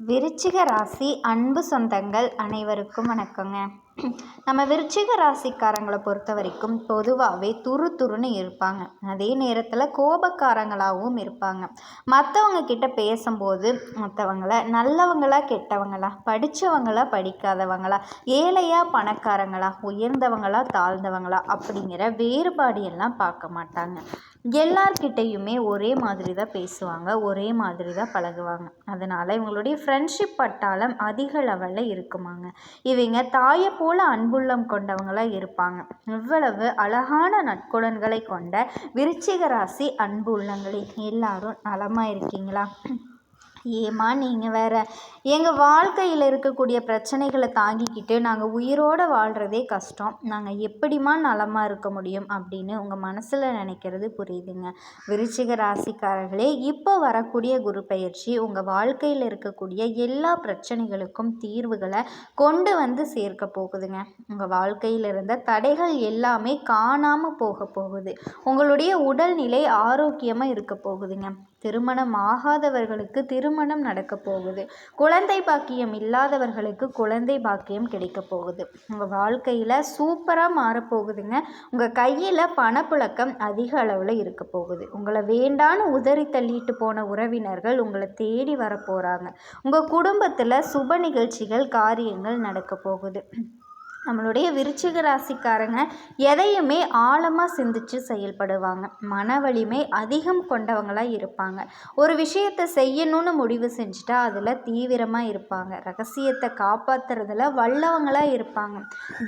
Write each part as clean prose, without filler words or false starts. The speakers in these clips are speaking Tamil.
விருச்சிக ராசி அன்பு சொந்தங்கள் அனைவருக்கும் வணக்கங்க. நம்ம விருச்சிக ராசிக்காரங்களை பொறுத்த வரைக்கும் பொதுவாகவே துருன்னு இருப்பாங்க. அதே நேரத்தில் கோபக்காரங்களாகவும் இருப்பாங்க. மற்றவங்க கிட்ட பேசும்போது மற்றவங்கள நல்லவங்களா கெட்டவங்களா, படித்தவங்களா படிக்காதவங்களா, ஏழையா பணக்காரங்களா, உயர்ந்தவங்களா தாழ்ந்தவங்களா அப்படிங்கிற வேறுபாடு எல்லாம் பார்க்க மாட்டாங்க. எல்லார்கிட்டையுமே ஒரே மாதிரி தான் பேசுவாங்க, ஒரே மாதிரி தான் பழகுவாங்க. அதனால் இவங்களுடைய ஃப்ரெண்ட்ஷிப் பட்டாளம் அதிக லெவலில் இருக்குமாங்க. இவங்க தாயை போல அன்புள்ளம் கொண்டவங்களாக இருப்பாங்க. இவ்வளவு அழகான நற்குணங்களை கொண்ட விருச்சிக ராசி அன்பு உள்ளங்களே, எல்லாரும் நலமாக இருக்கீங்களா? ஏமா நீங்கள் வேற, எங்கள் வாழ்க்கையில் இருக்கக்கூடிய பிரச்சனைகளை தாங்கிக்கிட்டு நாங்கள் உயிரோடு வாழ்கிறதே கஷ்டம், நாங்கள் எப்படிமா நலமாக இருக்க முடியும் அப்படின்னு உங்கள் மனசில் நினைக்கிறது புரியுதுங்க. விருச்சிக ராசிக்காரர்களே, இப்போ வரக்கூடிய குரு பயிற்சி உங்கள் வாழ்க்கையில் இருக்கக்கூடிய எல்லா பிரச்சனைகளுக்கும் தீர்வுகளை கொண்டு வந்து சேர்க்க போகுதுங்க. உங்கள் வாழ்க்கையில் இருந்த தடைகள் எல்லாமே காணாமல் போக போகுது. உங்களுடைய உடல்நிலை ஆரோக்கியமாக இருக்க போகுதுங்க. திருமணம் ஆகாதவர்களுக்கு திருமணம் நடக்க போகுது. குழந்தை பாக்கியம் இல்லாதவர்களுக்கு குழந்தை பாக்கியம் கிடைக்க போகுது. உங்கள் வாழ்க்கையில் சூப்பராக மாறப்போகுதுங்க. உங்கள் கையில் பணப்புழக்கம் அதிக அளவில் இருக்க போகுது. உங்களை வேண்டான்னு உதறி தள்ளிட்டு போன உறவினர்கள் உங்களை தேடி வர போகிறாங்க. உங்கள் குடும்பத்தில் சுப நிகழ்ச்சிகள் காரியங்கள் நடக்க போகுது. நம்மளுடைய விருச்சிக ராசிக்காரங்க எதையுமே ஆழமாக சிந்திச்சு செயல்படுவாங்க. மன வலிமை அதிகம் கொண்டவங்களாக இருப்பாங்க. ஒரு விஷயத்தை செய்யணும்னு முடிவு செஞ்சுட்டா அதில் தீவிரமாக இருப்பாங்க. ரகசியத்தை காப்பாற்றுறதுல வல்லவங்களாக இருப்பாங்க.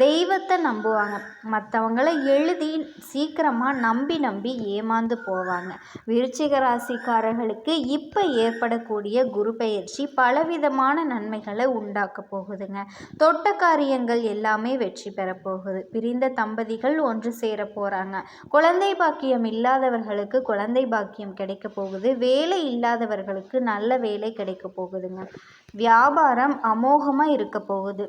தெய்வத்தை நம்புவாங்க. மற்றவங்களை எழுதி சீக்கிரமாக நம்பி ஏமாந்து போவாங்க. விருச்சிக ராசிக்காரர்களுக்கு இப்போ ஏற்படக்கூடிய குரு பெயர்ச்சி பலவிதமான நன்மைகளை உண்டாக்க போகுதுங்க. தொட்ட காரியங்கள் எல்லாமே வெற்றி பெற போகுது. பிரிந்த தம்பதிகள் ஒன்று சேர போறாங்க. குழந்தை பாக்கியம் இல்லாதவர்களுக்கு குழந்தை பாக்கியம் கிடைக்க போகுது. வேலை இல்லாதவர்களுக்கு நல்ல வேலை கிடைக்க போகுதுங்க. வியாபாரம் அமோகமா இருக்க போகுது.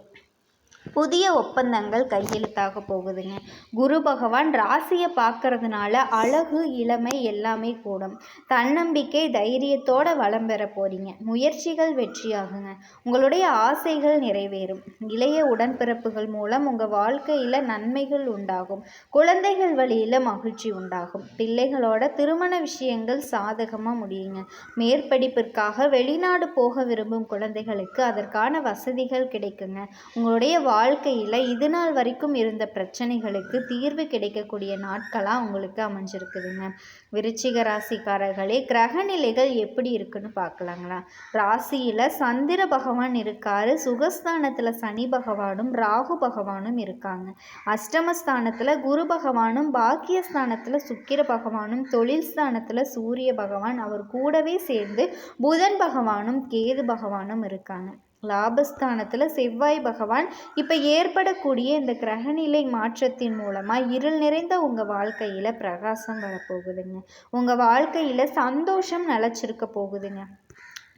புதிய ஒப்பந்தங்கள் கையெழுத்தாக போகுதுங்க. குரு பகவான் ராசியை பார்க்கறதுனால அழகு இளமை எல்லாமே கூடும். தன்னம்பிக்கை தைரியத்தோட வளம் பெற போறீங்க. முயற்சிகள் வெற்றியாகுங்க. உங்களுடைய ஆசைகள் நிறைவேறும். இளைய உடன்பிறப்புகள் மூலம் உங்கள் வாழ்க்கையில் நன்மைகள் உண்டாகும். குழந்தைகள் வழியில் மகிழ்ச்சி உண்டாகும். பிள்ளைகளோட திருமண விஷயங்கள் சாதகமாக முடியுங்க. மேற்படிப்பிற்காக வெளிநாடு போக விரும்பும் குழந்தைகளுக்கு அதற்கான வசதிகள் கிடைக்குங்க. உங்களுடைய வாழ்க்கையில் இது நாள் வரைக்கும் இருந்த பிரச்சனைகளுக்கு தீர்வு கிடைக்கக்கூடிய நாட்களாக உங்களுக்கு அமைஞ்சிருக்குதுங்க. விருச்சிக ராசிக்காரர்களே, கிரக நிலைகள் எப்படி இருக்குன்னு பார்க்கலாங்களா? ராசியில் சந்திர பகவான் இருக்காரு. சுகஸ்தானத்தில் சனி பகவானும் ராகு பகவானும் இருக்காங்க. அஷ்டமஸ்தானத்தில் குரு பகவானும், பாக்கியஸ்தானத்தில் சுக்கிர பகவானும், தொழில் ஸ்தானத்தில் சூரிய பகவான், அவர் கூடவே சேர்ந்து புதன் பகவானும் கேது பகவானும் இருக்காங்க. லாபஸ்தானத்தில் செவ்வாய் பகவான். இப்போ ஏற்படக்கூடிய இந்த கிரகநிலை மாற்றத்தின் மூலமாக இருள் நிறைந்த உங்கள் வாழ்க்கையில் பிரகாசம் வரப்போகுதுங்க. உங்கள் வாழ்க்கையில் சந்தோஷம் நிலச்சிருக்க போகுதுங்க.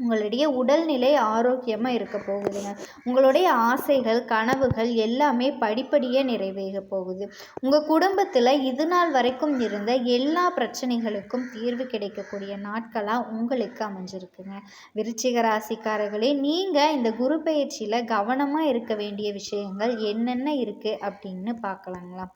உங்களுடைய உடல்நிலை ஆரோக்கியமாக இருக்க போகுதுங்க. உங்களுடைய ஆசைகள் கனவுகள் எல்லாமே படிப்படியாக நிறைவேற போகுது. உங்கள் குடும்பத்தில் இது நாள் வரைக்கும் இருந்த எல்லா பிரச்சனைகளுக்கும் தீர்வு கிடைக்கக்கூடிய நாட்களாக உங்களுக்கு அமைஞ்சிருக்குங்க. விருச்சிக ராசிக்காரர்களே, நீங்கள் இந்த குரு பயிற்சியில் கவனமாக இருக்க வேண்டிய விஷயங்கள் என்னென்ன இருக்குது அப்படின்னு பார்க்கலாங்களா?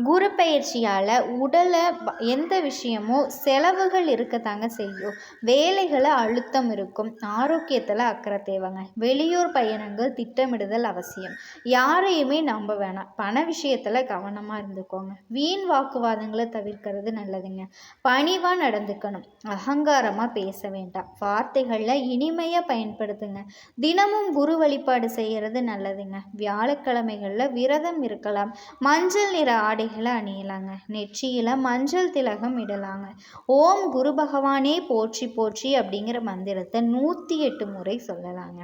குரு பயிற்சியால் உடலை எந்த விஷயமும் செலவுகள் இருக்கத்தாங்க செய்யும். வேலைகளை அழுத்தம் இருக்கும். ஆரோக்கியத்தில் அக்கறை தேவைங்க. வெளியூர் பயணங்கள் திட்டமிடுதல் அவசியம். யாரையுமே நம்ப வேணாம். பண விஷயத்தில் கவனமாக இருந்துக்கோங்க. வீண் வாக்குவாதங்களை தவிர்க்கிறது நல்லதுங்க. பணிவாக நடந்துக்கணும். அகங்காரமாக பேச வேண்டாம். வார்த்தைகளில் இனிமையாக பயன்படுத்துங்க. தினமும் குரு வழிபாடு செய்கிறது நல்லதுங்க. வியாழக்கிழமைகளில் விரதம் இருக்கலாம். மஞ்சள் நிற ஆடை அணியலாங்க. நெற்றியில மஞ்சள் திலகம் இடலாங்க. ஓம் குரு பகவானே போற்றி போற்றி அப்படிங்கிற மந்திரத்தை 108 முறை சொல்லலாங்க.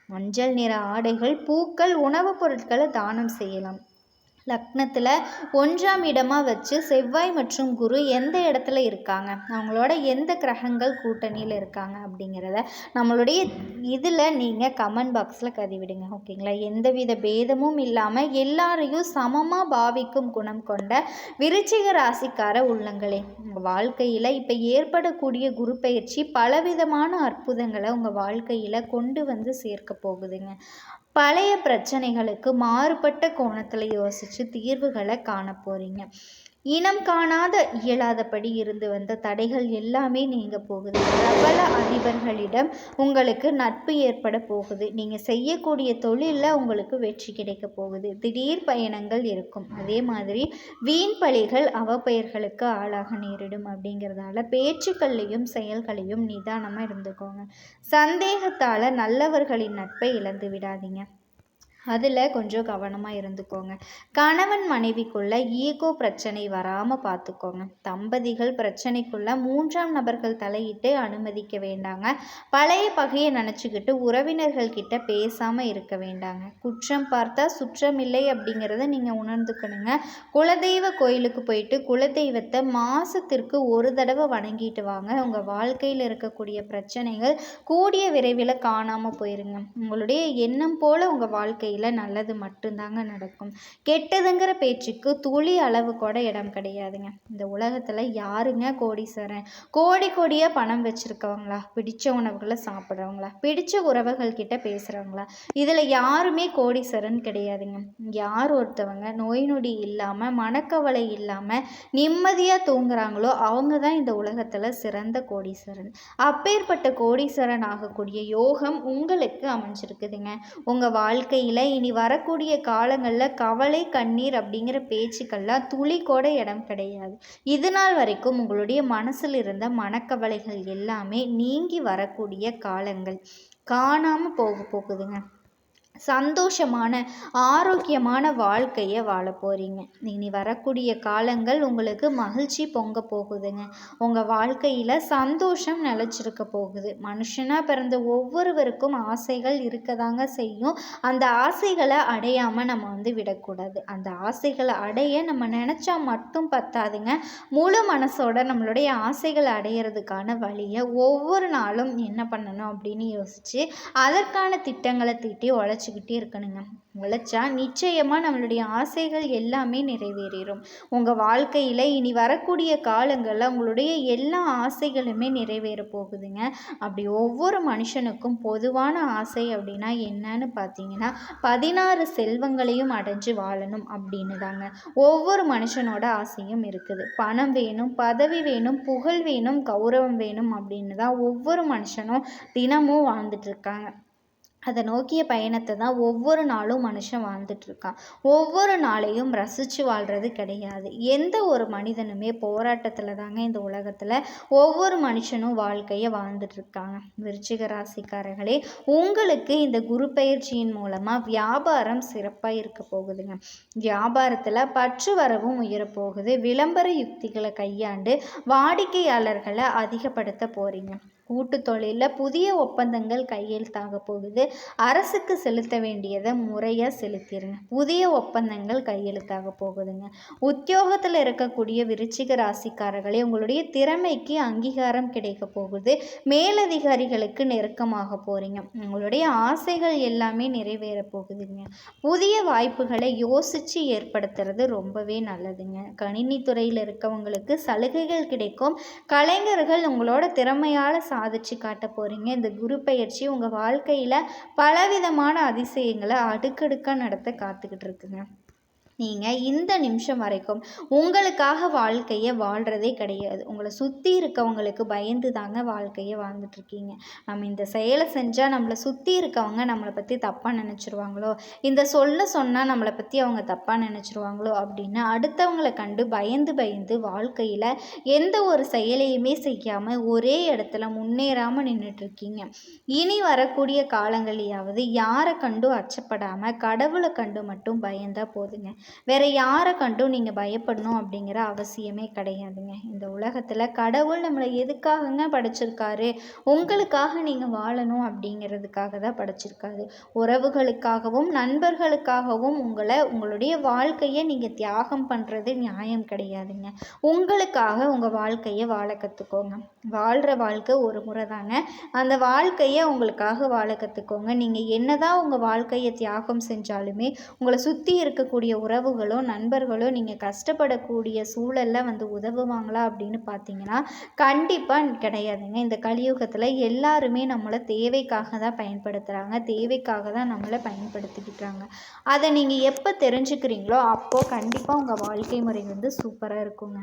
மஞ்சள் நிற ஆடைகள், பூக்கள், உணவுப் பொருட்களை தானம் செய்யலாம். லக்னத்தில் 1ஆம் இடமாக வச்சு செவ்வாய் மற்றும் குரு எந்த இடத்துல இருக்காங்க, அவங்களோட எந்த கிரகங்கள் கூட்டணியில் இருக்காங்க அப்படிங்கிறத நம்மளுடைய இதில் நீங்கள் கமெண்ட் பாக்ஸில் பதிவிடுங்க. ஓகேங்களா? எந்தவித பேதமும் இல்லாமல் எல்லாரையும் சமமாக பாவிக்கும் குணம் கொண்ட விருச்சிக ராசிக்கார உள்ளங்களே, உங்கள் வாழ்க்கையில் இப்போ ஏற்படக்கூடிய குரு பயிற்சி பலவிதமான அற்புதங்களை உங்கள் வாழ்க்கையில் கொண்டு வந்து சேர்க்க போகுதுங்க. பழைய பிரச்சனைகளுக்கு மாறுபட்ட கோணத்தில் யோசித்து தீர்வுகளை காண போகிறீங்க. இனம் காணாத இயலாதபடி இருந்து வந்த தடைகள் எல்லாமே நீங்க போகுது. பிரபல அதிபர்களிடம் உங்களுக்கு நட்பு ஏற்பட போகுது. நீங்கள் செய்யக்கூடிய தொழிலில் உங்களுக்கு வெற்றி கிடைக்க போகுது. திடீர் பயணங்கள் இருக்கும். அதே மாதிரி வீண் பழிகள் அவப்பெயர்களுக்கு ஆளாக நேரிடும். அப்படிங்கிறதால பேச்சுக்கள்லையும் செயல்களையும் நிதானமாக இருந்துக்கோங்க. சந்தேகத்தால் நல்லவர்களின் நட்பை இழந்து விடாதீங்க. அதில் கொஞ்சம் கவனமாக இருந்துக்கோங்க. கணவன் மனைவிக்குள்ள ஈகோ பிரச்சனை வராமல் பார்த்துக்கோங்க. தம்பதிகள் பிரச்சனைக்குள்ள 3ஆம் நபர்கள் தலையிட்டு அனுமதிக்க வேண்டாங்க. பழைய பகையை நினச்சிக்கிட்டு உறவினர்கள் கிட்ட பேசாமல் இருக்க வேண்டாங்க. குற்றம் பார்த்தா சுற்றமில்லை அப்படிங்கிறத நீங்கள் உணர்ந்துக்கணுங்க. குலதெய்வ கோயிலுக்கு போயிட்டு குலதெய்வத்தை மாதத்திற்கு ஒரு தடவை வணங்கிட்டு வாங்க. உங்கள் வாழ்க்கையில் இருக்கக்கூடிய பிரச்சனைகள் கூடிய விரைவில் காணாமல் போயிருங்க. உங்களுடைய எண்ணம் போல் உங்கள் வாழ்க்கை நல்லது மட்டும்தாங்க நடக்கும். கெட்டதுங்கிற பேச்சுக்கு துளி அளவு கூட இடம் கிடையாதுங்க. இந்த உலகத்தில் யாருங்க கோடீஸ்வரன்? கோடியாக பணம் வச்சுருக்கவங்களா? பிடிச்ச உணவுகளை சாப்பிட்றவங்களா? பிடிச்ச உறவுகள் கிட்ட பேசுகிறவங்களா? இதில் யாருமே கோடீஸ்வரன் கிடையாதுங்க. யார் ஒருத்தவங்க நோய் நொடி இல்லாமல் மனக்கவலை இல்லாமல் நிம்மதியாக தூங்குறாங்களோ அவங்க தான் இந்த உலகத்தில் சிறந்த கோடீஸ்வரன். அப்பேற்பட்ட கோடீஸ்வரன் ஆகக்கூடிய யோகம் உங்களுக்கு அமைஞ்சிருக்குதுங்க. உங்கள் வாழ்க்கையில் இனி வரக்கூடிய காலங்களில் கவலை கண்ணீர் அப்படிங்கிற பேச்சுக்கள்லாம் துளி கூட இடம் கிடையாது. இது நாள் வரைக்கும் உங்களுடைய மனசில் இருந்த மனக்கவலைகள் எல்லாமே நீங்கி வரக்கூடிய காலங்கள் காணாமல் போகுதுங்க. சந்தோஷமான ஆரோக்கியமான வாழ்க்கையை வாழ போகிறீங்க. இனி வரக்கூடிய காலங்கள் உங்களுக்கு மகிழ்ச்சி பொங்க போகுதுங்க. உங்கள் வாழ்க்கையில் சந்தோஷம் நிலச்சிருக்க போகுது. மனுஷனாக பிறந்த ஒவ்வொருவருக்கும் ஆசைகள் இருக்கதாங்க செய்யும். அந்த ஆசைகளை அடையாமல் நம்ம விடக்கூடாது. அந்த ஆசைகளை அடைய நம்ம நினச்சா மட்டும் பத்தாதுங்க. முழு மனசோட நம்மளுடைய ஆசைகளை அடையிறதுக்கான வழியை ஒவ்வொரு நாளும் என்ன பண்ணணும் அப்படின்னு யோசித்து அதற்கான திட்டங்களை தீட்டி உழைச்சிக்கிட்டே இருக்கணுங்க. உழைச்சா நிச்சயமாக நம்மளுடைய ஆசைகள் எல்லாமே நிறைவேறிடும். உங்கள் வாழ்க்கையில் இனி வரக்கூடிய காலங்களில் உங்களுடைய எல்லா ஆசைகளுமே நிறைவேற போகுதுங்க. அப்படி ஒவ்வொரு மனுஷனுக்கும் பொதுவான ஆசை அப்படின்னா என்னன்னு பார்த்தீங்கன்னா 16 செல்வங்களையும் அடைஞ்சு வாழணும் அப்படின்னு தாங்க ஒவ்வொரு மனுஷனோட ஆசையும் இருக்குது. பணம் வேணும், பதவி வேணும், புகழ் வேணும், கௌரவம் வேணும் அப்படின்னு தான் ஒவ்வொரு மனுஷனும் தினமும் வாழ்ந்துட்டு இருக்காங்க. அதை நோக்கிய பயணத்தை தான் ஒவ்வொரு நாளும் மனுஷன் வாழ்ந்துட்டுருக்கான். ஒவ்வொரு நாளையும் ரசித்து வாழ்கிறது கிடையாது. எந்த ஒரு மனிதனுமே போராட்டத்தில் தாங்க இந்த உலகத்தில் ஒவ்வொரு மனுஷனும் வாழ்க்கையை வாழ்ந்துட்டுருக்காங்க. விருச்சிக ராசிக்காரர்களே, உங்களுக்கு இந்த குரு பயிற்சியின் மூலமாக வியாபாரம் சிறப்பாக இருக்க போகுதுங்க. வியாபாரத்தில் பற்று வரவும் உயரப்போகுது. விளம்பர யுக்திகளை கையாண்டு வாடிக்கையாளர்களை அதிகப்படுத்த போகிறீங்க. கூட்டு தொழிலில் புதிய ஒப்பந்தங்கள் கையெழுத்தாக போகுது. அரசுக்கு செலுத்த வேண்டியதை முறையாக செலுத்திடுங்க. புதிய ஒப்பந்தங்கள் கையெழுத்தாக போகுதுங்க. உத்தியோகத்தில் இருக்கக்கூடிய விருச்சிக ராசிக்காரர்களே, உங்களுடைய திறமைக்கு அங்கீகாரம் கிடைக்க போகுது. மேலதிகாரிகளுக்கு நெருக்கமாக போகிறீங்க. உங்களுடைய ஆசைகள் எல்லாமே நிறைவேற போகுதுங்க. புதிய வாய்ப்புகளை யோசித்து ஏற்படுத்துறது ரொம்பவே நல்லதுங்க. கணினி துறையில் இருக்கவங்களுக்கு சலுகைகள் கிடைக்கும். கலைஞர்கள் உங்களோட திறமையால் சாதிச்சு காட்ட போகிறீங்க. இந்த குரு பயிற்சி உங்கள் வாழ்க்கையில் பலவிதமான அதிசயங்களை அடுக்கடுக்காக நடத்த காத்துக்கிட்டு இருக்குங்க. நீங்கள் இந்த நிமிஷம் வரைக்கும் உங்களுக்காக வாழ்க்கையை வாழ்கிறதே கிடையாது. உங்களை சுற்றி இருக்கவங்களுக்கு பயந்து தாங்க வாழ்க்கையை வாழ்ந்துட்டுருக்கீங்க. நம்ம இந்த செயலை செஞ்சால் நம்மளை சுற்றி இருக்கவங்க நம்மளை பற்றி தப்பாக நினச்சிருவாங்களோ, இந்த சொன்னால் நம்மளை பற்றி அவங்க தப்பாக நினச்சிருவாங்களோ அப்படின்னு அடுத்தவங்களை கண்டு பயந்து வாழ்க்கையில் எந்த ஒரு செயலையுமே செய்யாமல் ஒரே இடத்துல முன்னேறாமல் நின்றுட்டுருக்கீங்க. இனி வரக்கூடிய காலங்களையாவது யாரை கண்டும் அச்சப்படாமல் கடவுளை கண்டு மட்டும் பயந்தா போதுங்க. வேறு யாரை கண்டும் நீங்கள் பயப்படணும் அப்படிங்கிற அவசியமே கிடையாதுங்க. இந்த உலகத்தில் கடவுள் நம்மளை எதுக்காகங்க படைச்சிருக்காரு? உங்களுக்காக நீங்கள் வாழணும் அப்படிங்கிறதுக்காக தான் படைச்சிருக்காரு. உறவுகளுக்காகவும் நண்பர்களுக்காகவும் உங்களுடைய வாழ்க்கையை நீங்கள் தியாகம் பண்ணுறது நியாயம் கிடையாதுங்க. உங்களுக்காக உங்கள் வாழ்க்கையை வாழ கற்றுக்கோங்க. வாழ்கிற வாழ்க்கை ஒரு முறை தாங்க. அந்த வாழ்க்கையை உங்களுக்காக வாழ கற்றுக்கோங்க. நீங்கள் என்னதான் உங்கள் வாழ்க்கையை தியாகம் செஞ்சாலுமே உங்களை சுற்றி இருக்கக்கூடிய உறவுகளோ நண்பர்களோ நீங்கள் கஷ்டப்படக்கூடிய சூழலில் வந்து உதவுவாங்களா அப்படின்னு பார்த்தீங்கன்னா கண்டிப்பாக கிடையாதுங்க. இந்த கலியுகத்தில் எல்லாருமே நம்மளை தேவைக்காக தான் பயன்படுத்துகிறாங்க, தேவைக்காக தான் நம்மளை பயன்படுத்திக்கிட்டாங்க. அதை நீங்கள் எப்போ தெரிஞ்சுக்கிறீங்களோ அப்போது கண்டிப்பாக உங்கள் வாழ்க்கை முறை வந்து சூப்பராக இருக்குங்க.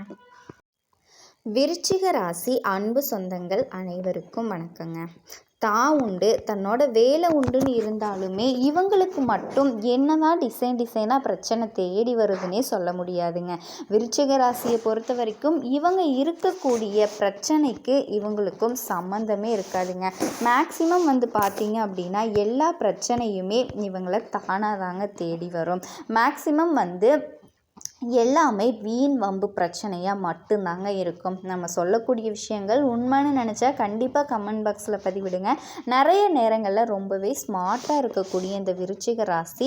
விருச்சிக ராசி அன்பு சொந்தங்கள் அனைவருக்கும் வணக்கங்க. தான் உண்டு, தன்னோட வேலை உண்டுன்னு இருந்தாலுமே இவங்களுக்கு மட்டும் என்னதான் டிசைனாக பிரச்சனை தேடி வருதுன்னே சொல்ல முடியாதுங்க. விருச்சிக ராசியை பொறுத்த வரைக்கும் இவங்க இருக்கக்கூடிய பிரச்சனைக்கு இவங்களுக்கும் சம்மந்தமே இருக்காதுங்க. மேக்சிமம் வந்து பார்த்தீங்க அப்படின்னா எல்லா பிரச்சனையுமே இவங்களை தானாக தாங்க தேடி வரும். மேக்சிமம் வந்து எல்லாமே வீண் வம்பு பிரச்சனையாக மட்டும்தாங்க இருக்கும். நம்ம சொல்லக்கூடிய விஷயங்கள் உண்மைன்னு நினச்சா கண்டிப்பாக கமெண்ட் பாக்ஸில் பதிவிடுங்க. நிறைய நேரங்களில் ரொம்பவே ஸ்மார்ட்டாக இருக்கக்கூடிய இந்த விருச்சிக ராசி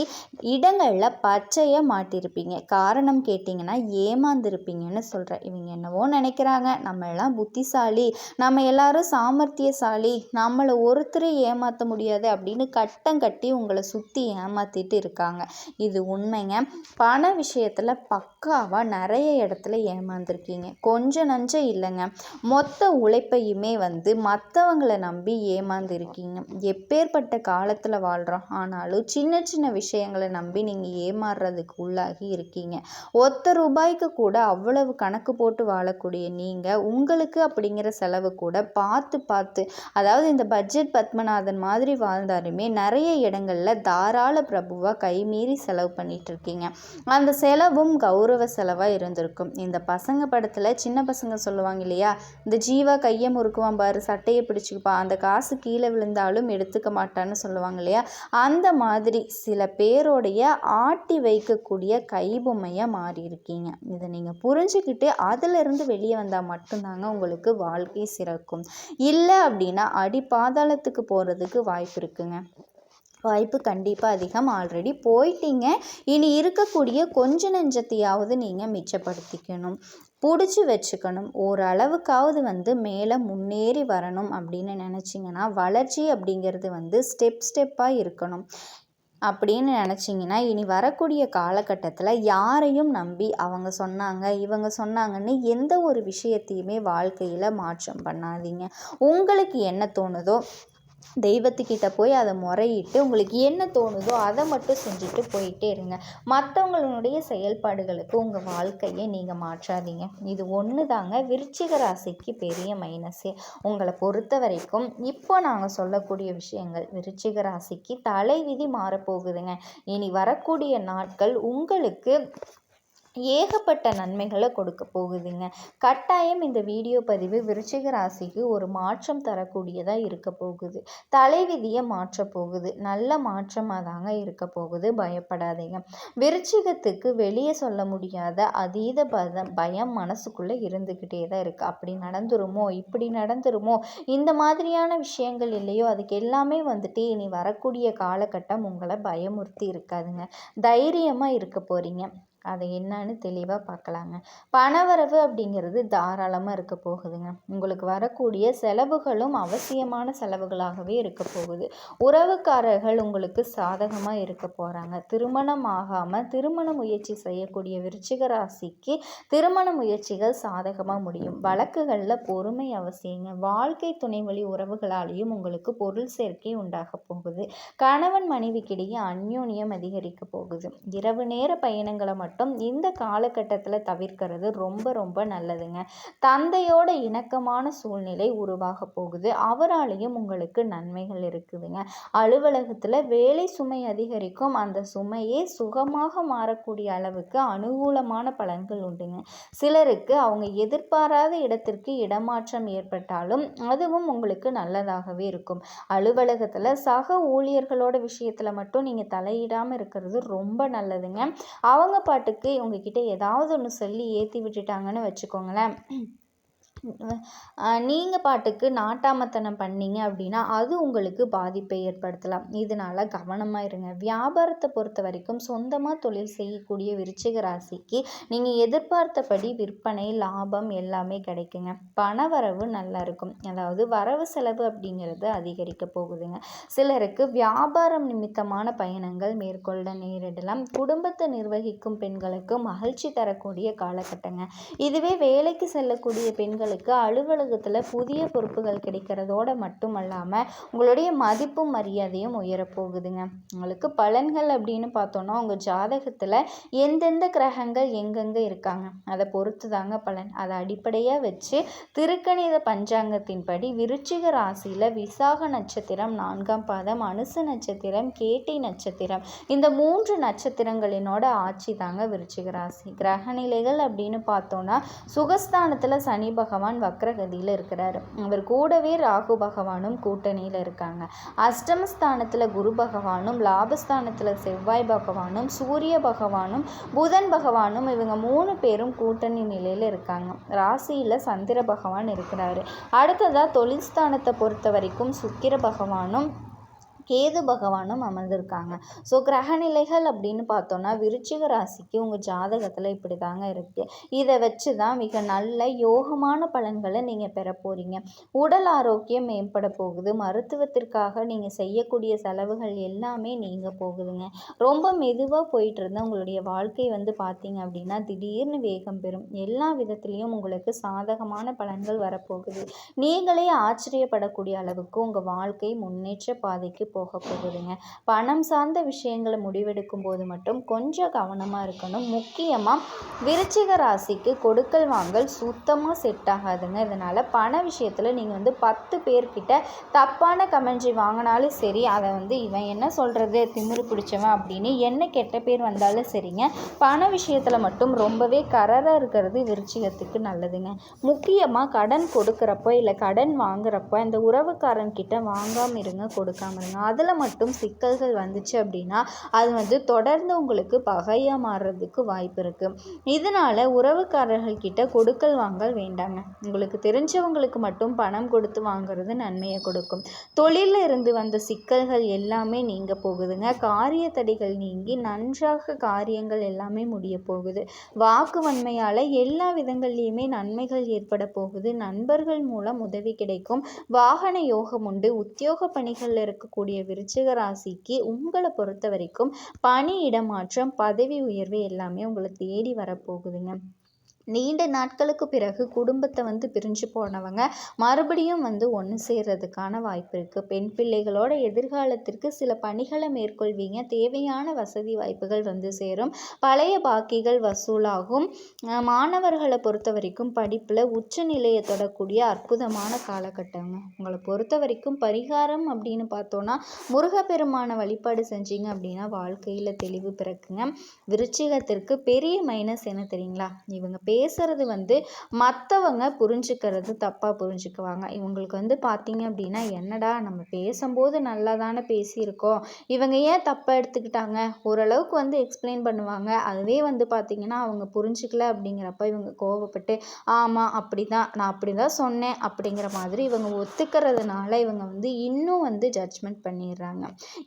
இடங்களில் பச்சையாக மாட்டியிருப்பீங்க. காரணம் கேட்டிங்கன்னா ஏமாந்துருப்பீங்கன்னு சொல்கிறேன். இவங்க என்னவோ நினைக்கிறாங்க, நம்ம எல்லாம் புத்திசாலி, நம்ம எல்லாரும் சாமர்த்தியசாலி, நம்மளை ஒருத்தரை ஏமாற்ற முடியாது அப்படின்னு கட்டம் கட்டி உங்களை சுற்றி ஏமாற்றிட்டு இருக்காங்க. இது உண்மைங்க. பண விஷயத்தில் பக்காவாக நிறைய இடத்துல ஏமாந்துருக்கீங்க. கொஞ்சம் நஞ்சம் இல்லைங்க, மொத்த உழைப்பையுமே வந்து மற்றவங்களை நம்பி ஏமாந்துருக்கீங்க. எப்பேற்பட்ட காலத்தில் வாழ்கிறோம், ஆனாலும் சின்ன சின்ன விஷயங்களை நம்பி நீங்கள் ஏமாறுறதுக்கு உள்ளாகி இருக்கீங்க. ₹1 கூட அவ்வளவு கணக்கு போட்டு வாழக்கூடிய நீங்கள் உங்களுக்கு அப்படிங்கிற செலவு கூட பார்த்து அதாவது இந்த பட்ஜெட் பத்மநாதன் மாதிரி வாழ்ந்தாலுமே நிறைய இடங்களில் தாராள பிரபுவாக கைமீறி செலவு பண்ணிட்டு இருக்கீங்க. அந்த செலவும் கௌரவ செலவாக இருந்திருக்கும். இந்த பசங்க படத்தில் சின்ன பசங்க சொல்லுவாங்க இல்லையா, இந்த ஜீவா கையை முறுக்குவான் பாரு, சட்டையை பிடிச்சிக்குப்பா, அந்த காசு கீழே விழுந்தாலும் எடுத்துக்க மாட்டான்னு சொல்லுவாங்க இல்லையா, அந்த மாதிரி சில பேரோடைய ஆட்டி வைக்கக்கூடிய கைபொம்மையாக மாறி இருக்கீங்க. இதை நீங்கள் புரிஞ்சுக்கிட்டு அதிலிருந்து வெளியே வந்தால் மட்டும்தாங்க உங்களுக்கு வாழ்க்கை சிறக்கும். இல்லை அப்படின்னா அடி பாதாளத்துக்கு போகிறதுக்கு வாய்ப்பு இருக்குங்க. வாய்ப்பு கண்டிப்பாக அதிகம். ஆல்ரெடி போயிட்டீங்க. இனி இருக்கக்கூடிய கொஞ்ச நெஞ்சத்தையாவது நீங்கள் மிச்சப்படுத்திக்கணும், பிடிச்சி வச்சுக்கணும். ஓரளவுக்காவது வந்து மேலே முன்னேறி வரணும் அப்படின்னு நினச்சிங்கன்னா வளர்ச்சி அப்படிங்கிறது வந்து ஸ்டெப்பாக இருக்கணும் அப்படின்னு நினச்சிங்கன்னா இனி வரக்கூடிய காலகட்டத்தில் யாரையும் நம்பி அவங்க சொன்னாங்க இவங்க சொன்னாங்கன்னு எந்த ஒரு விஷயத்தையுமே வாழ்க்கையில் மாற்றம் பண்ணாதீங்க. உங்களுக்கு என்ன தோணுதோ தெய்வத்துக்கிட்ட போய் அதை முறையிட்டு உங்களுக்கு என்ன தோணுதோ அதை மட்டும் செஞ்சுட்டு போயிட்டே இருங்க. மற்றவங்களுடைய செயல்பாடுகளுக்கு உங்கள் வாழ்க்கையை நீங்கள் மாற்றாதீங்க. இது ஒன்று தாங்க விருச்சிக ராசிக்கு பெரிய மைனஸே. உங்களை பொறுத்த வரைக்கும் இப்போ நாங்கள் சொல்லக்கூடிய விஷயங்கள் விருச்சிக ராசிக்கு தலைவிதி மாறப்போகுதுங்க. இனி வரக்கூடிய நாட்கள் உங்களுக்கு ஏகப்பட்ட நன்மைகளை கொடுக்க போகுதுங்க. கட்டாயம் இந்த வீடியோ பதிவு விருச்சிக ராசிக்கு ஒரு மாற்றம் தரக்கூடியதாக இருக்க போகுது. தலைவிதியை மாற்ற போகுது. நல்ல மாற்றமாக தாங்க இருக்க போகுது. பயப்படாதீங்க. விருச்சிகத்துக்கு வெளியே சொல்ல முடியாத அதீத பயம் மனசுக்குள்ளே இருந்துக்கிட்டே தான் இருக்குது. அப்படி நடந்துருமோ, இப்படி நடந்துருமோ, இந்த மாதிரியான விஷயங்கள் இல்லையோ, அதுக்கு எல்லாமே வந்துட்டு இனி வரக்கூடிய காலகட்டம் உங்களை பயமுறுத்தி இருக்காதுங்க. தைரியமாக இருக்க போகிறீங்க. அதை என்னன்னு தெளிவாக பார்க்கலாங்க. பணவரவு அப்படிங்கிறது தாராளமாக இருக்க போகுதுங்க. உங்களுக்கு வரக்கூடிய செலவுகளும் அவசியமான செலவுகளாகவே இருக்க போகுது. உறவுக்காரர்கள் உங்களுக்கு சாதகமாக இருக்க போகிறாங்க. திருமணம் ஆகாமல் திருமண முயற்சி செய்யக்கூடிய விருச்சிக ராசிக்கு திருமண முயற்சிகள் சாதகமாக முடியும். வழக்குகளில் பொறுமை அவசியங்க. வாழ்க்கை துணை வழி உறவுகளாலேயும் உங்களுக்கு பொருள் சேர்க்கை உண்டாக போகுது. கணவன் மனைவிக்கிடையே அந்யோன்யம் அதிகரிக்க போகுது. இரவு நேர பயணங்களை மட்டும் இந்த காலகட்டத்தில் தவிர்க்கிறது ரொம்ப ரொம்ப நல்லதுங்க. தந்தையோட இணக்கமான சூழ்நிலை உருவாக போகுது. அவராலையும் உங்களுக்கு நன்மைகள் இருக்குதுங்க. அலுவலகத்தில் வேலை சுமை அதிகரிக்கும். அந்த சுமையே சுகமாக மாறக்கூடிய அளவுக்கு அனுகூலமான பலன்கள் உண்டுங்க. சிலருக்கு அவங்க எதிர்பாராத இடத்திற்கு இடமாற்றம் ஏற்பட்டாலும் அதுவும் உங்களுக்கு நல்லதாகவே இருக்கும். அலுவலகத்தில் சக ஊழியர்களோட விஷயத்தில் மட்டும் நீங்கள் தலையிடாமல் இருக்கிறது ரொம்ப நல்லதுங்க. அவங்க பாட்டுக்கு உங்ககிட்ட ஏதாவது ஒன்று சொல்லி ஏற்றி விட்டுட்டாங்கன்னு வச்சுக்கோங்களேன், நீங்கள் பாட்டுக்கு நாட்டாமத்தனம் பண்ணீங்க அப்படின்னா அது உங்களுக்கு பாதிப்பை ஏற்படுத்தலாம். இதனால கவனமாக இருங்க. வியாபாரத்தை பொறுத்த வரைக்கும் சொந்தமாக தொழில் செய்யக்கூடிய விருச்சிக ராசிக்கு நீங்கள் எதிர்பார்த்தபடி விற்பனை, லாபம் எல்லாமே கிடைக்குங்க. பணவரவு நல்லா இருக்கும். அதாவது வரவு செலவு அப்படிங்கிறது அதிகரிக்க போகுதுங்க. சிலருக்கு வியாபாரம் நிமித்தமான பயணங்கள் மேற்கொள்ள நேரிடலாம். குடும்பத்தை நிர்வகிக்கும் பெண்களுக்கு மகிழ்ச்சி தரக்கூடிய காலகட்டங்க. இதுவே வேலைக்கு செல்லக்கூடிய பெண்களுக்கு அலுவலகத்தில் புதிய பொறுப்புகள் கிடைக்கிறதோட மட்டுமல்லாமல் உங்களுடைய மதிப்பும் மரியாதையும் உயரப்போகுதுங்க. உங்களுக்கு பலன்கள் அப்படின்னு பார்த்தோன்னா உங்கள் ஜாதகத்தில் எந்தெந்த கிரகங்கள் எங்கெங்கே இருக்காங்க அதை பொறுத்து தாங்க பலன். அதை அடிப்படையாக வச்சு திருக்கணித பஞ்சாங்கத்தின்படி விருச்சிக ராசியில் விசாக நட்சத்திரம் 4ஆம் பாதம், அனுச நட்சத்திரம், கேட்டை நட்சத்திரம், இந்த 3 நட்சத்திரங்களினோட ஆட்சி தாங்க விருச்சிக ராசி. கிரகநிலைகள் அப்படின்னு பார்த்தோன்னா சுகஸ்தானத்தில் சனி பகவான் வக்ரகதியில் இருக்கிறாரு. அவர் கூடவே ராகு பகவானும் கூட்டணியில் இருக்காங்க. அஷ்டமஸ்தானத்தில் குரு பகவானும், லாபஸ்தானத்தில் செவ்வாய் பகவானும், சூரிய பகவானும், புதன் பகவானும், இவங்க 3 பேரும் கூட்டணி நிலையில் இருக்காங்க. ராசியில் சந்திர பகவான் இருக்கிறாரு. அடுத்ததாக தொழில் ஸ்தானத்தை பொறுத்த வரைக்கும் சுக்கிர பகவானும் கேது பகவானும் அமர்ந்திருக்காங்க. ஸோ கிரகநிலைகள் அப்படின்னு பார்த்தோன்னா விருச்சிக ராசிக்கு உங்கள் ஜாதகத்தில் இப்படி தாங்க இருக்குது. இதை வச்சு தான் மிக நல்ல யோகமான பலன்களை நீங்கள் பெற போகிறீங்க. உடல் ஆரோக்கியம் மேம்பட போகுது. மருத்துவத்திற்காக நீங்கள் செய்யக்கூடிய செலவுகள் எல்லாமே நீங்கள் போகுதுங்க. ரொம்ப மெதுவாக போயிட்டு இருந்தால் உங்களுடைய வாழ்க்கை பார்த்தீங்க அப்படின்னா திடீர்னு வேகம் பெறும். எல்லா விதத்துலேயும் உங்களுக்கு சாதகமான பலன்கள் வரப்போகுது. நீங்களே ஆச்சரியப்படக்கூடிய அளவுக்கு உங்கள் வாழ்க்கை முன்னேற்ற பாதைக்கு போக போகுதுங்க. பணம் சார்ந்த விஷயங்களை முடிவெடுக்கும் போது மட்டும் கொஞ்சம் கவனமாக இருக்கணும். முக்கியமாக விருச்சிக ராசிக்கு கொடுக்கல் வாங்கல் சுத்தமாக செட் ஆகாதுங்க. இதனால் பண விஷயத்தில் நீங்கள் 10 பேர்கிட்ட தப்பான கமெண்ட்ரி வாங்கினாலும் சரி, அதை இவன் என்ன சொல்கிறது திமிரு பிடிச்சவன் அப்படின்னு என்ன கெட்ட பேர் வந்தாலும் சரிங்க, பண விஷயத்தில் மட்டும் ரொம்பவே கரராக இருக்கிறது விருச்சிகத்துக்கு நல்லதுங்க. முக்கியமாக கடன் கொடுக்குறப்போ இல்லை கடன் வாங்குறப்போ இந்த உறவுக்காரன்கிட்ட வாங்காமல் இருங்க, கொடுக்காமல் இருங்க. அதில் மட்டும் சிக்கல்கள் வந்துச்சு அப்படின்னா அது தொடர்ந்து உங்களுக்கு பகையாக மாறுறதுக்கு வாய்ப்பு இருக்குது. இதனால் உறவுக்காரர்கள்கிட்ட கொடுக்கல் வாங்கல் வேண்டாங்க. உங்களுக்கு தெரிஞ்சவங்களுக்கு மட்டும் பணம் கொடுத்து வாங்குறது நன்மையை கொடுக்கும். தொழிலில் இருந்து வந்த சிக்கல்கள் எல்லாமே நீங்க போகுதுங்க. காரிய தடைகள் நீங்கி நன்றாக காரியங்கள் எல்லாமே முடிய போகுது. வாக்கு வன்மையால் எல்லா விதங்கள்லையுமே நன்மைகள் ஏற்பட போகுது. நண்பர்கள் மூலம் உதவி கிடைக்கும். வாகன யோகம் உண்டு. உத்தியோக பணிகளில் இருக்கக்கூடிய விருச்சிக ராசிக்கு உங்களை பொறுத்த வரைக்கும் பணி இடமாற்றம், பதவி உயர்வு எல்லாமே உங்களை தேடி வரப்போகுதுங்க. நீண்ட நாட்களுக்கு பிறகு குடும்பத்தை பிரிஞ்சு போனவங்க மறுபடியும் ஒன்று சேர்றதுக்கான வாய்ப்பு இருக்குது. பெண் பிள்ளைகளோட எதிர்காலத்திற்கு சில பணிகளை மேற்கொள்வீங்க. தேவையான வசதி வாய்ப்புகள் சேரும். பழைய பாக்கிகள் வசூலாகும். மாணவர்களை பொறுத்த வரைக்கும் படிப்பில் உச்ச நிலையை தொடக்கூடிய அற்புதமான காலகட்டங்க. உங்களை பொறுத்த வரைக்கும் பரிகாரம் அப்படின்னு பார்த்தோன்னா முருகப்பெருமான வழிபாடு செஞ்சீங்க அப்படின்னா வாழ்க்கையில் தெளிவு பிறக்குங்க. விருச்சிகத்திற்கு பெரிய மைனஸ் என்ன தெரியுங்களா? இவங்க பேசுறது மற்றவங்க புரிஞ்சுக்கிறது தப்பாக புரிஞ்சுக்குவாங்க. இவங்களுக்கு பார்த்தீங்க அப்படின்னா என்னடா நம்ம பேசும்போது நல்லா தானே பேசியிருக்கோம், இவங்க ஏன் தப்பாக எடுத்துக்கிட்டாங்க, ஓரளவுக்கு எக்ஸ்பிளைன் பண்ணுவாங்க. அதுவே பார்த்தீங்கன்னா அவங்க புரிஞ்சுக்கல அப்படிங்கிறப்ப இவங்க கோவப்பட்டு ஆமாம் அப்படி தான், நான் அப்படி தான் சொன்னேன் அப்படிங்கிற மாதிரி இவங்க ஒத்துக்கிறதுனால இவங்க இன்னும் ஜட்ஜ்மெண்ட் பண்ணிடுறாங்க.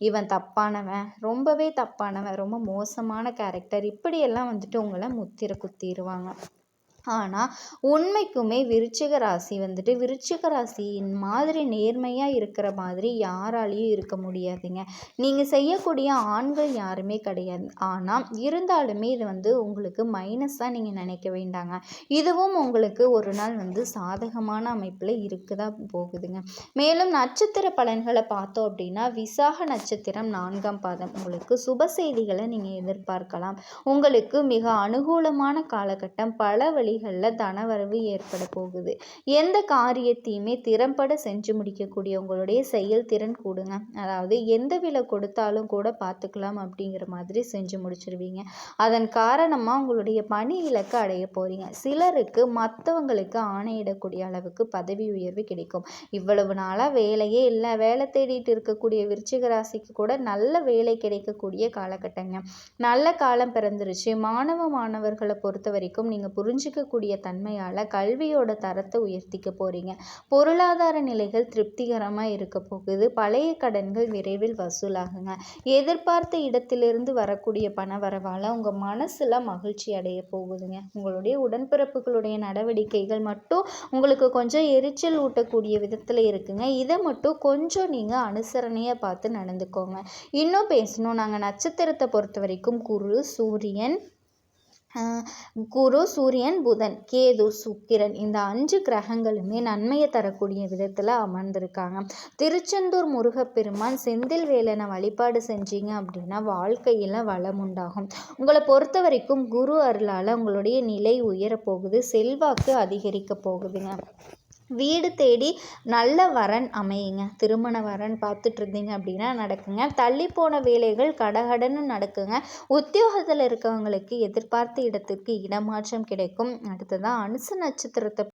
இவன் தப்பானவன், ரொம்பவே தப்பானவன், ரொம்ப மோசமான கேரக்டர், இப்படியெல்லாம் உங்களை முத்திர குத்திடுவாங்க. ஆனால் உண்மைக்குமே விருச்சிக ராசி விருச்சிக ராசியின் மாதிரி நேர்மையாக இருக்கிற மாதிரி யாராலையும் இருக்க முடியாதுங்க. நீங்கள் செய்யக்கூடிய ஆண்கள் யாருமே கிடையாது. ஆனால் இருந்தாலுமே இது உங்களுக்கு மைனஸாக நீங்கள் நினைக்க வேண்டாங்க. இதுவும் உங்களுக்கு ஒரு நாள் சாதகமான அமைப்பில் இருக்குதான் போகுதுங்க. மேலும் நட்சத்திர பலன்களை பார்த்தோம் அப்படின்னா விசாக நட்சத்திரம் 4ஆம் பாதம் உங்களுக்கு சுப செய்திகளை நீங்கள் எதிர்பார்க்கலாம். உங்களுக்கு மிக அனுகூலமான காலகட்டம். பல வழி வழிகளில் தனவரவு ஏற்பட போகுது. எந்த காரியத்தையுமே திறம்பட செஞ்சு முடிக்கக்கூடிய உங்களுடைய செயல்திறன் கூடுங்க. அதாவது எந்த விலை கொடுத்தாலும் கூட பார்த்துக்கலாம் அப்படிங்கிற மாதிரி செஞ்சு முடிச்சிருவீங்க. அதன் காரணமாக உங்களுடைய பணி இலக்கை அடைய போகிறீங்க. சிலருக்கு மற்றவங்களுக்கு ஆணையிடக்கூடிய அளவுக்கு பதவி உயர்வு கிடைக்கும். இவ்வளவு நாளாக வேலையே இல்லை, வேலை தேடிட்டு இருக்கக்கூடிய விருச்சிக ராசிக்கு கூட நல்ல வேலை கிடைக்கக்கூடிய காலகட்டங்க. நல்ல காலம் பிறந்துருச்சு. மாணவர்களை பொறுத்த வரைக்கும் நீங்கள் புரிஞ்சிக்கக்கூடிய தன்மையால் கல்வியோட தரத்தை உயர்த்திக்க போகிறீங்க. பொருளாதார நிலைகள் திருப்திகரமாக இருக்க போகுது. பழைய கடன்கள் விரைவில் வசூலாகுங்க. எதிர்பார்த்த இடத்திலிருந்து வரக்கூடிய பண வரவால் உங்கள் மனசில் மகிழ்ச்சி அடைய போகுதுங்க. உங்களுடைய உடன்பிறப்புகளுடைய நடவடிக்கைகள் மட்டும் உங்களுக்கு கொஞ்சம் எரிச்சல் ஊட்டக்கூடிய விதத்தில் இருக்குங்க. இதை மட்டும் கொஞ்சம் நீங்கள் அனுசரணையாக பார்த்து நடந்துக்கோங்க. இன்னும் பேசணும், நாங்கள் நட்சத்திரத்தை பொறுத்த வரைக்கும் குரு, சூரியன், புதன், கேது, சுக்கிரன் இந்த 5 கிரகங்களுமே நன்மையை தரக்கூடிய விதத்தில் அமர்ந்திருக்காங்க. திருச்செந்தூர் முருகப்பெருமான் செந்தில் வேலனை வழிபாடு செஞ்சீங்க அப்படின்னா வாழ்க்கையில் வளம் உண்டாகும். உங்களை பொறுத்த வரைக்கும் குரு அருளால் உங்களுடைய நிலை உயரப்போகுது. செல்வாக்கு அதிகரிக்க போகுதுங்க. வீடு தேடி நல்ல வரன் அமையுங்க. திருமண வரன் பார்த்துட்டு இருந்தீங்க அப்படின்னா நடக்குங்க. தள்ளி போன வேலைகள் கடகடன்னு நடக்குங்க. உத்தியோகத்தில் இருக்கவங்களுக்கு எதிர்பார்த்த இடத்துக்கு இடமாற்றம் கிடைக்கும். அடுத்ததான் அனுச நட்சத்திரத்தை